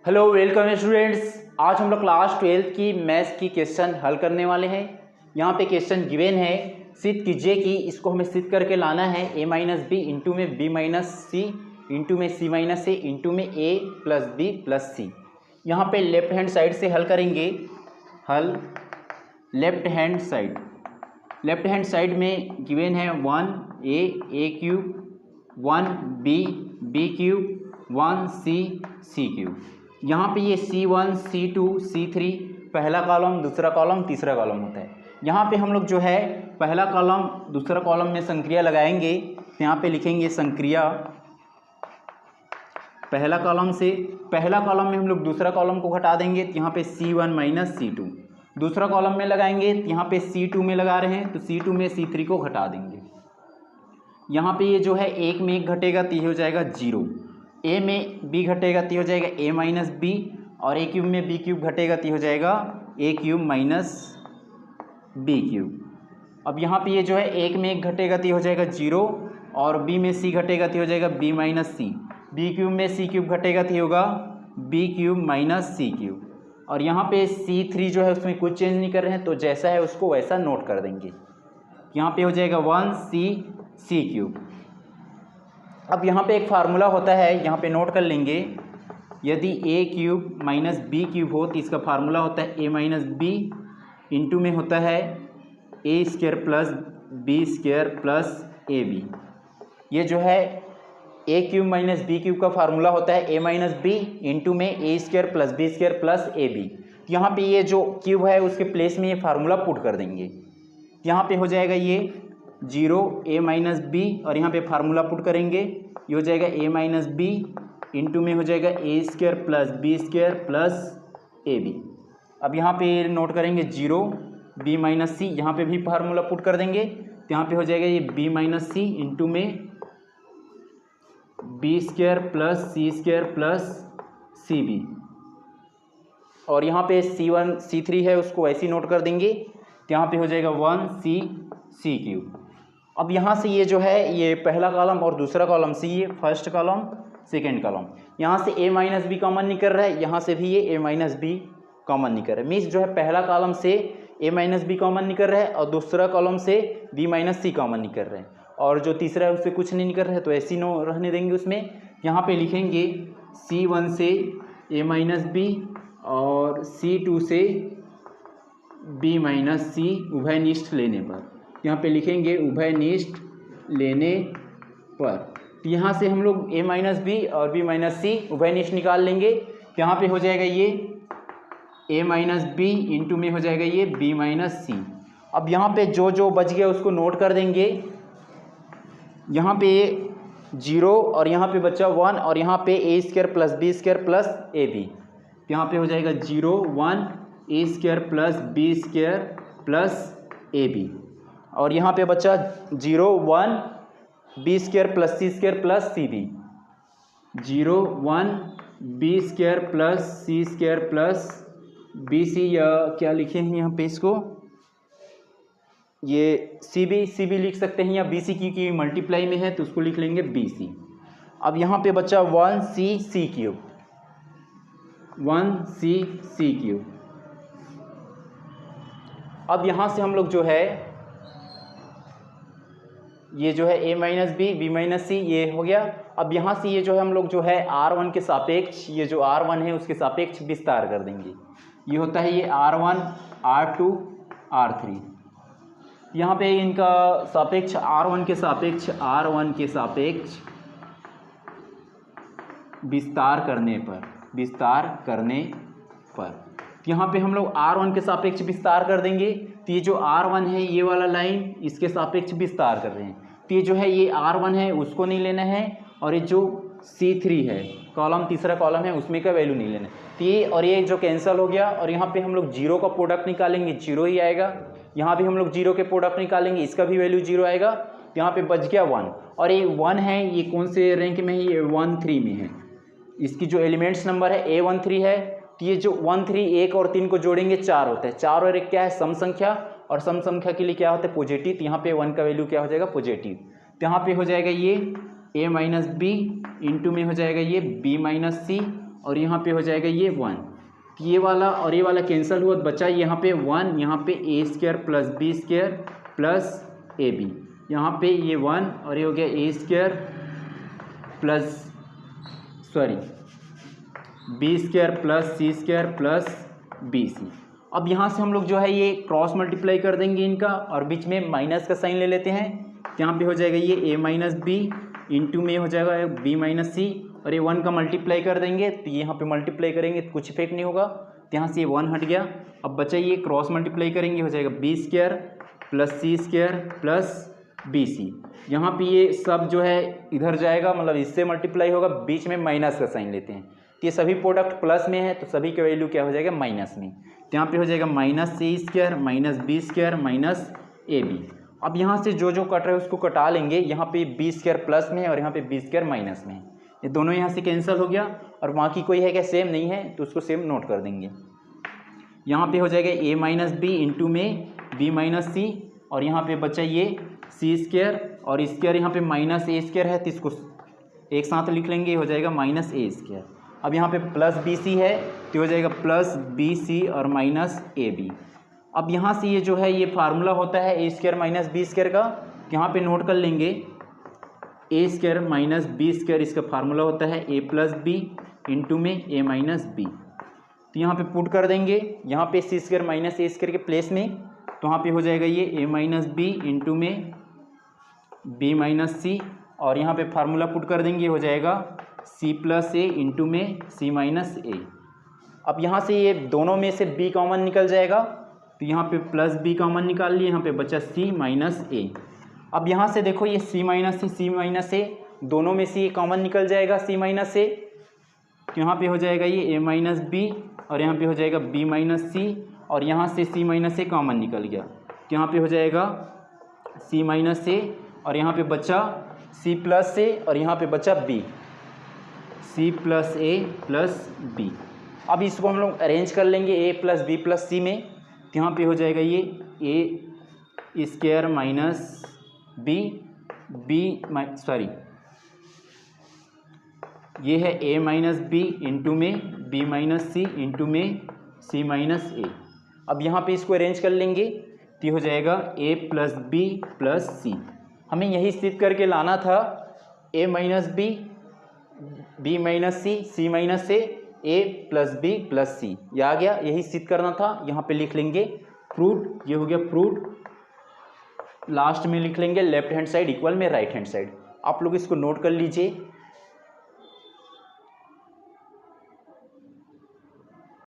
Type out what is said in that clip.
Hello welcome students. आज हम लोग क्लास 12 की मैथ्स की क्वेश्चन हल करने वाले हैं। यहाँ पे क्वेश्चन गिवन है, सिद्ध कीजिए कि इसको हमें सिद्ध करके लाना है a माइनस बी इंटू में b माइनस सी इंटू में c माइनस ए इंटू में a प्लस बी प्लस सी। यहाँ पे लेफ्ट हैंड साइड से हल करेंगे। हल लेफ्ट हैंड साइड में गिवन है 1a cube 1b b cube 1c c cube. यहाँ पे ये C1 C2 C3 पहला कॉलम, दूसरा कॉलम, तीसरा कॉलम होता है। यहाँ पे हम लोग जो है पहला कॉलम दूसरा कॉलम में संक्रिया लगाएंगे। यहाँ पे लिखेंगे संक्रिया पहला कॉलम में हम लोग दूसरा कॉलम को घटा देंगे। तो यहाँ पे C1 माइनस C2 दूसरा कॉलम में लगाएंगे। तो यहाँ पे C2 में लगा रहे हैं तो C2 में C3 को घटा देंगे। यहाँ पे ये जो है एक में एक घटेगा तो ये हो जाएगा 0, a में b घटेगा तो हो जाएगा a माइनस बी, और a क्यूब में b क्यूब घटेगा तो हो जाएगा a cube minus b cube. अब यहाँ पे ये जो है एक में एक घटेगा तो हो जाएगा 0, और b में c घटेगा तो हो जाएगा b माइनस सी, b क्यूब में c क्यूब घटेगा तो होगा b क्यूब माइनस सी क्यूब। और यहाँ पे C3 जो है उसमें कुछ चेंज नहीं कर रहे हैं तो जैसा है उसको वैसा नोट कर देंगे। यहाँ पे हो जाएगा 1c क्यूब। अब यहाँ पे एक फार्मूला होता है, यहाँ पे नोट कर लेंगे। यदि a cube minus B cube हो तो इसका फार्मूला होता है a माइनस बी इंटू में होता है a square plus B square plus A B. ये जो है a cube minus B cube का फार्मूला होता है a माइनस बी इंटू में a square plus B square plus A B. यहाँ पे ये जो क्यूब है उसके प्लेस में ये फार्मूला पुट कर देंगे। यहाँ पे हो जाएगा ये 0 a माइनस बी, और यहाँ पे फार्मूला पुट करेंगे। ये हो जाएगा a माइनस बी इंटू में हो जाएगा a square plus B square plus A B. अब यहाँ पे नोट करेंगे 0 b माइनस सी, यहाँ पे भी फार्मूला पुट कर देंगे। तो यहाँ पे हो जाएगा ये b माइनस सी इंटू में B square plus c square plus c B. और यहाँ पे C1 C3 है उसको ऐसे ही नोट कर देंगे। तो यहाँ पे हो जाएगा 1c क्यूब। अब यहाँ से ये जो है ये पहला कॉलम और दूसरा कॉलम से ये फर्स्ट कॉलम सेकेंड कॉलम, यहाँ से a माइनस बी कॉमन नहीं कर रहा है, यहाँ से भी ये a माइनस बी कॉमन नहीं कर रहा है। मीन्स जो है पहला कॉलम से a माइनस बी कॉमन नहीं कर रहा है और दूसरा कॉलम से b माइनस सी कॉमन नहीं कर रहे हैं, और जो तीसरा है उससे कुछ नहीं कर रहे हैं तो ऐसे ही नो रहने देंगे उसमें। यहाँ पे लिखेंगे C1 से a माइनस बी और C2 से b माइनस सी उभयनिष्ठ लेने पर। यहाँ पे लिखेंगे उभयनिष्ठ लेने पर। तो यहाँ से हम लोग a माइनस बी और b माइनस सी उभयनिष्ठ निकाल लेंगे। तो यहाँ पे हो जाएगा ये a माइनस बी इंटू में हो जाएगा ये b माइनस सी। अब यहाँ पे जो जो बच गया उसको नोट कर देंगे। यहाँ पे 0 और यहाँ पे बचा 1, और यहाँ पे a square plus B square plus A b. तो यहाँ पे हो जाएगा 0 1 a square plus B square plus A b, और यहाँ पे बचा 0 1 b square plus c square plus c b. 0 1 b square plus c square plus b c, या क्या लिखे हैं यहाँ पे इसको, ये सी बी लिख सकते हैं, या बी सी की मल्टीप्लाई में है तो उसको लिख लेंगे बी सी। अब यहाँ पे बचा 1c क्यूब 1c क्यूब। अब यहाँ से हम लोग जो है ये जो है a minus b b minus c ये हो गया। अब यहाँ से ये जो है हम लोग जो है R1 के सापेक्ष, ये जो R1 है उसके सापेक्ष विस्तार कर देंगे। ये होता है ये R1 R2 R3। यहाँ पे इनका सापेक्ष R1 के सापेक्ष विस्तार करने पर यहाँ पे हम लोग R1 के सापेक्ष विस्तार कर देंगे। तो ये जो R1 है ये वाला लाइन इसके सापेक्ष विस्तार कर रहे हैं, तो ये जो है ये R1 है उसको नहीं लेना है, और ये जो C3 है कॉलम तीसरा कॉलम है उसमें का वैल्यू नहीं लेना है। तो ये और ये जो कैंसिल हो गया, और यहाँ पे हम लोग 0 का प्रोडक्ट निकालेंगे 0 ही आएगा। यहाँ भी हम लोग 0 के प्रोडक्ट निकालेंगे, इसका भी वैल्यू 0 आएगा। तो यहाँ पे बच गया 1, और ये 1 है ये कौन से रैंक में है, ये 1 3 में है। इसकी जो एलिमेंट्स नंबर है A1 3 है। तो ये जो 1 3 1 और 3 को जोड़ेंगे 4 होता है। 4 और 1 क्या है, सम संख्या, और सम संख्या के लिए क्या होता है, पॉजिटिव। तो यहाँ पे 1 का वैल्यू क्या हो जाएगा, पॉजिटिव। तो यहाँ पे हो जाएगा ये a माइनस बी इंटू में हो जाएगा ये b माइनस सी, और यहाँ पे हो जाएगा ये 1। तो ये वाला और ये वाला कैंसिल हुआ, तो बचा यहाँ पे 1, यहाँ पे a square plus B square plus A B, यहाँ पे ये 1 और ये हो गया a square plus B square plus c square plus b c. अब यहाँ से हम लोग जो है ये क्रॉस मल्टीप्लाई कर देंगे इनका, और बीच में माइनस का साइन ले लेते हैं। तो यहाँ पे हो जाएगा ये ए माइनस बी, इंटू में हो जाएगा बी माइनस सी, और ये 1 का मल्टीप्लाई कर देंगे। तो यहाँ पे मल्टीप्लाई करेंगे तो कुछ इफेक्ट नहीं होगा, तो यहाँ से ये 1 हट गया। अब बचा ये क्रॉस मल्टीप्लाई करेंगे, हो जाएगा B square plus c square plus b सी। यहाँ पे ये सब जो है इधर जाएगा, मतलब इससे मल्टीप्लाई होगा, बीच में माइनस का साइन लेते हैं। तो ये सभी प्रोडक्ट प्लस में है, तो सभी का वैल्यू क्या हो जाएगा, माइनस में। तो यहाँ पे हो जाएगा minus C square minus B square minus A B. अब यहाँ से जो जो कट रहा है उसको कटा लेंगे। यहाँ पे बी स्क्वायर प्लस में है और यहाँ पे बी स्क्वायर माइनस में है, ये दोनों यहाँ से कैंसिल हो गया। और बाकी कोई है क्या सेम नहीं है, तो उसको सेम नोट कर देंगे। यहाँ पे हो जाएगा ए माइनस बी इंटू में बी माइनस सी, और यहाँ पे बचा ये सी स्क्वायर, और स्क्वायर यहाँ पे माइनस ए स्क्वायर है, तो इसको एक साथ लिख लेंगे, हो जाएगा माइनस ए स्क्वायर। अब यहाँ पे प्लस बी सी है, तो हो जाएगा प्लस बी सी और माइनस ए बी। अब यहाँ से ये जो है ये फार्मूला होता है ए स्क्वायर माइनस बी स्क्वायर का, यहाँ पे नोट कर लेंगे। ए स्क्वायर माइनस बी स्क्वायर इसका फार्मूला होता है ए प्लस बी इंटू में ए माइनस बी। तो यहाँ पे पुट कर देंगे, यहाँ पे सी स्क्वायर माइनस ए स्क्वायर के प्लेस में, तो यहाँ पे हो जाएगा ये ए माइनस बी इंटू में बी माइनस सी, और यहाँ पे फार्मूला पुट कर देंगे, हो जाएगा सी प्लस ए इंटू में सी माइनस ए। अब यहाँ से ये दोनों में से b कॉमन निकल जाएगा, तो यहाँ पे प्लस b कॉमन निकाल लिए, यहाँ पे बचा c माइनस ए। अब यहाँ से देखो ये c माइनस ए दोनों में से कॉमन निकल जाएगा c माइनस ए, तो यहाँ पे हो जाएगा ये a माइनस बी, और यहाँ पे हो जाएगा b माइनस सी, और यहाँ से c माइनस ए कॉमन निकल गया, तो यहाँ पे हो जाएगा c माइनस ए, और यहाँ पे बचा c प्लस ए, और यहाँ पे बचा b, c प्लस ए प्लस बी। अब इसको हम लोग अरेंज कर लेंगे a प्लस बी प्लस सी में, तो यहाँ पे हो जाएगा ये ए स्क्वायर माइनस ये है a माइनस बी इंटू में b माइनस सी इंटू में c माइनस ए। अब यहाँ पे इसको अरेंज कर लेंगे, तो ये हो जाएगा a plus b plus c. हमें यही स्थित करके लाना था, a minus b b minus c c minus a plus b plus c, ये आ गया, यही सिद्ध करना था। यहाँ पे लिख लेंगे फ्रूट, ये हो गया फ्रूट, लास्ट में लिख लेंगे लेफ्ट हैंड साइड इक्वल में राइट हैंड साइड। आप लोग इसको नोट कर लीजिए।